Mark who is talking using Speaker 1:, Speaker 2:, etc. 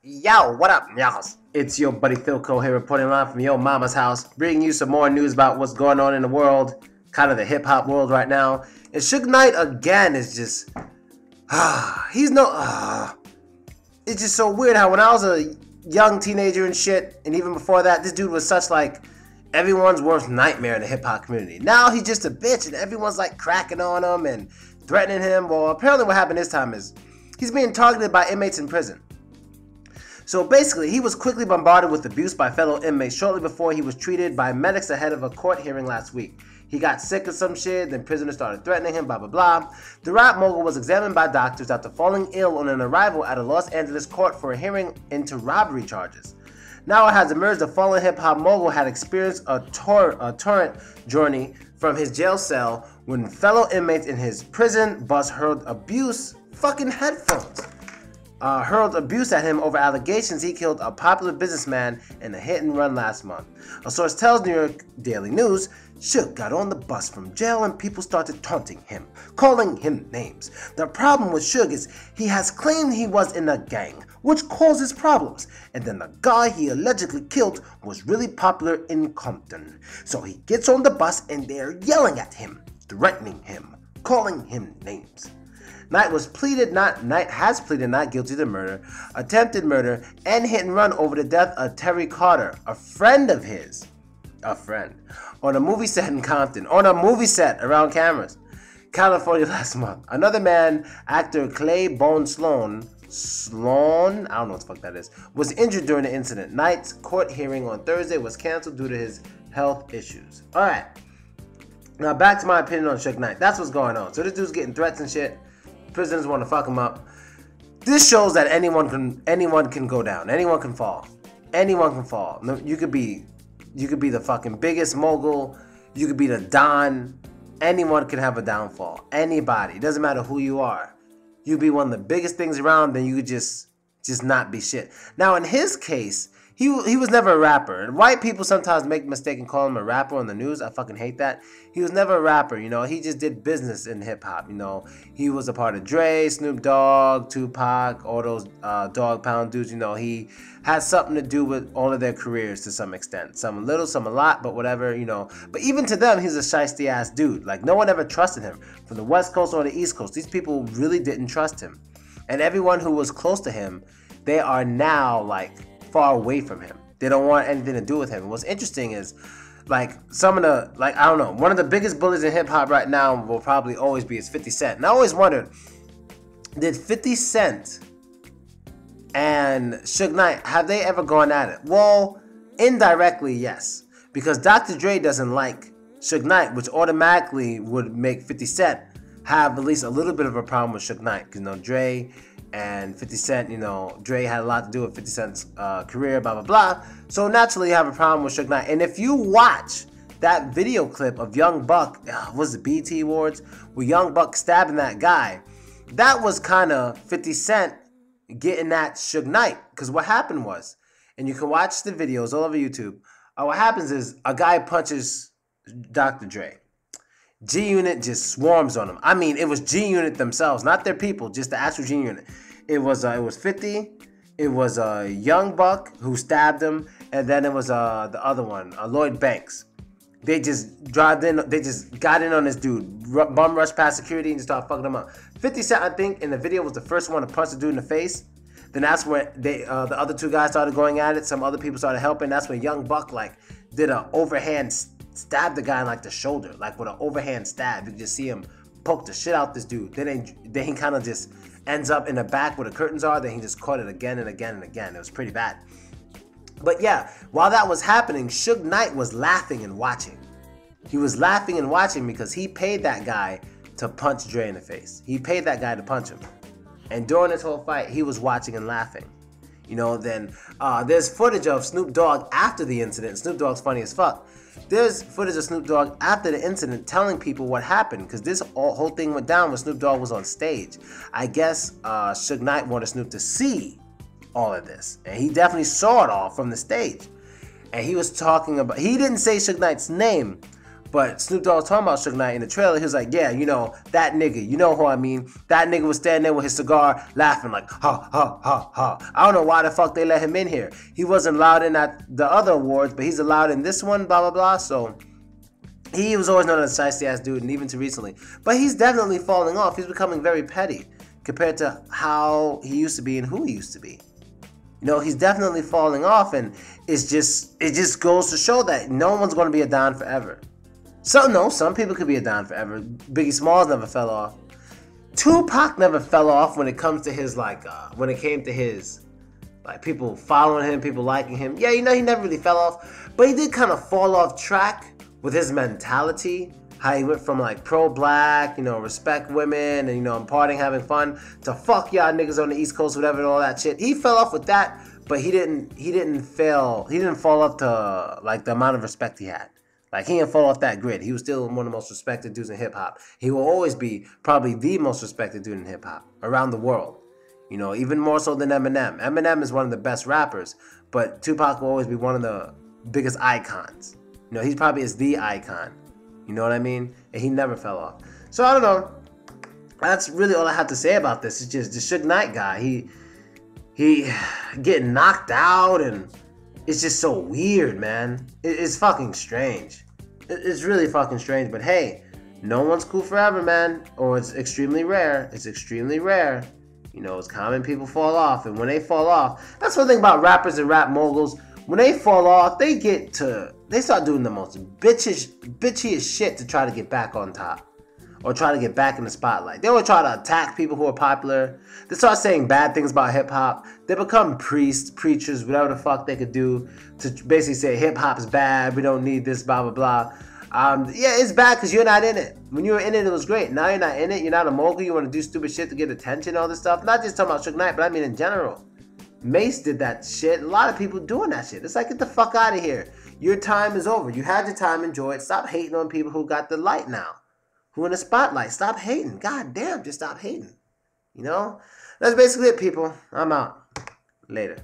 Speaker 1: Yo, what up, y'all? It's your buddy Philko here reporting live from your mama's house, bringing you some more news about what's going on in the world, kind of the hip-hop world right now. And Suge Knight, again, is just... it's just so weird how when I was a young teenager and shit, and even before that, this dude was such, like, everyone's worst nightmare in the hip-hop community. Now he's just a bitch, and everyone's, like, cracking on him and threatening him. Well, apparently what happened this time is he's being targeted by inmates in prison. So basically, he was quickly bombarded with abuse by fellow inmates shortly before he was treated by medics ahead of a court hearing last week. He got sick of some shit, then prisoners started threatening him, blah blah blah. The rap mogul was examined by doctors after falling ill on an arrival at a Los Angeles court for a hearing into robbery charges. Now it has emerged the fallen hip-hop mogul had experienced a torrent journey from his jail cell when fellow inmates in his prison bus hurled abuse at him over allegations he killed a popular businessman in a hit-and-run last month. A source tells New York Daily News, Suge got on the bus from jail and people started taunting him, calling him names. The problem with Suge is he has claimed he was in a gang, which causes problems, and then the guy he allegedly killed was really popular in Compton. So he gets on the bus and they're yelling at him, threatening him, calling him names. Knight has pleaded not guilty to murder, attempted murder, and hit and run over the death of Terry Carter, a friend of his. On a movie set in Compton. On a movie set around cameras. California last month. Another man, actor Clay Bone Sloan, I don't know what the fuck that is, was injured during the incident. Knight's court hearing on Thursday was canceled due to his health issues. Alright. Now back to my opinion on Suge Knight. That's what's going on. So this dude's getting threats and shit. Prisoners want to fuck him up. This shows that anyone can go down. Anyone can fall. Anyone can fall. You could be the fucking biggest mogul. You could be the Don. Anyone can have a downfall. Anybody. It doesn't matter who you are. You be one of the biggest things around, then you could just not be shit. Now in his case, he was never a rapper. And white people sometimes make the mistake and call him a rapper on the news. I fucking hate that. He was never a rapper, you know. He just did business in hip-hop, you know. He was a part of Dre, Snoop Dogg, Tupac, all those Dog Pound dudes, you know. He had something to do with all of their careers to some extent. Some a little, some a lot, but whatever, you know. But even to them, he's a shiesty-ass dude. Like, no one ever trusted him. From the West Coast or the East Coast, these people really didn't trust him. And everyone who was close to him, they are now, like, far away from him. They don't want anything to do with him. And what's interesting is, like, some of the, like, I don't know, one of the biggest bullies in hip-hop right now will probably always be is 50 Cent. And I always wondered, did 50 Cent and Suge Knight, have they ever gone at it? Well, indirectly, yes. Because Dr. Dre doesn't like Suge Knight, which automatically would make 50 Cent have at least a little bit of a problem with Suge Knight. Because, you know, Dre and 50 Cent, you know, Dre had a lot to do with 50 Cent's career, blah, blah, blah. So naturally you have a problem with Suge Knight. And if you watch that video clip of Young Buck, was it BET Awards, with Young Buck stabbing that guy, that was kind of 50 Cent getting at Suge Knight. Because what happened was, and you can watch the videos all over YouTube, what happens is a guy punches Dr. Dre. G-Unit just swarms on him. I mean, it was G-Unit themselves, not their people, just the actual G-Unit. It was 50. It was Young Buck who stabbed him, and then it was the other one, Lloyd Banks. They just got in on this dude, bum rushed past security and just started fucking him up. 50 Cent, I think, in the video was the first one to punch the dude in the face. Then that's when the other two guys started going at it. Some other people started helping. That's when Young Buck like did an overhand stab the guy in like the shoulder, like with an overhand stab. You can just see him poke the shit out this dude. Then he kind of just ends up in the back where the curtains are. Then he just caught it again and again and again. It was pretty bad. But yeah, while that was happening, Suge Knight was laughing and watching. He was laughing and watching because he paid that guy to punch Dre in the face. He paid that guy to punch him. And during this whole fight, he was watching and laughing. You know, then there's footage of Snoop Dogg after the incident. Snoop Dogg's funny as fuck. There's footage of Snoop Dogg after the incident telling people what happened, because this whole thing went down when Snoop Dogg was on stage. I guess Suge Knight wanted Snoop to see all of this, and he definitely saw it all from the stage. And he was talking about, he didn't say Suge Knight's name, But Snoop Dogg was talking about Suge Knight in the trailer. He was like, yeah, you know, that nigga, you know who I mean. That nigga was standing there with his cigar laughing like, ha, ha, ha, ha. I don't know why the fuck they let him in here. He wasn't allowed in at the other awards, but he's allowed in this one, blah, blah, blah. So he was always known as a shiesty ass dude, and even to recently. But he's definitely falling off. He's becoming very petty compared to how he used to be and who he used to be. You know, he's definitely falling off, and it just goes to show that no one's going to be a Don forever. Some people could be a Don forever. Biggie Smalls never fell off. Tupac never fell off when it comes to his when it came to his people following him, people liking him. Yeah, you know, he never really fell off, but he did kind of fall off track with his mentality. How he went from pro-black, you know, respect women, and, you know, partying, having fun, to fuck y'all niggas on the East Coast, whatever, and all that shit. He fell off with that, but he didn't fall off to the amount of respect he had. He didn't fall off that grid. He was still one of the most respected dudes in hip hop. He will always be probably the most respected dude in hip hop around the world. You know, even more so than Eminem. Eminem is one of the best rappers, but Tupac will always be one of the biggest icons. You know, he probably is the icon. You know what I mean? And he never fell off. So I don't know. That's really all I have to say about this. It's just the Suge Knight guy. He getting knocked out, and it's just so weird, man. It's fucking strange. It's really fucking strange. But hey, no one's cool forever, man. Or it's extremely rare. It's extremely rare. You know, it's common people fall off. And when they fall off, that's one thing about rappers and rap moguls. When they fall off, they start doing the most bitchiest shit to try to get back on top. Or try to get back in the spotlight. They always try to attack people who are popular. They start saying bad things about hip-hop. They become priests, preachers, whatever the fuck they could do to basically say hip-hop's bad, we don't need this, blah, blah, blah. Yeah, it's bad because you're not in it. When you were in it, it was great. Now you're not in it. You're not a mogul. You want to do stupid shit to get attention, all this stuff. Not just talking about Suge Knight, but I mean in general. Mace did that shit. A lot of people doing that shit. It's like, get the fuck out of here. Your time is over. You had your time, enjoy it. Stop hating on people who got the light now. Who in the spotlight. Stop hating. God damn, just stop hating. You know? That's basically it, people. I'm out. Later.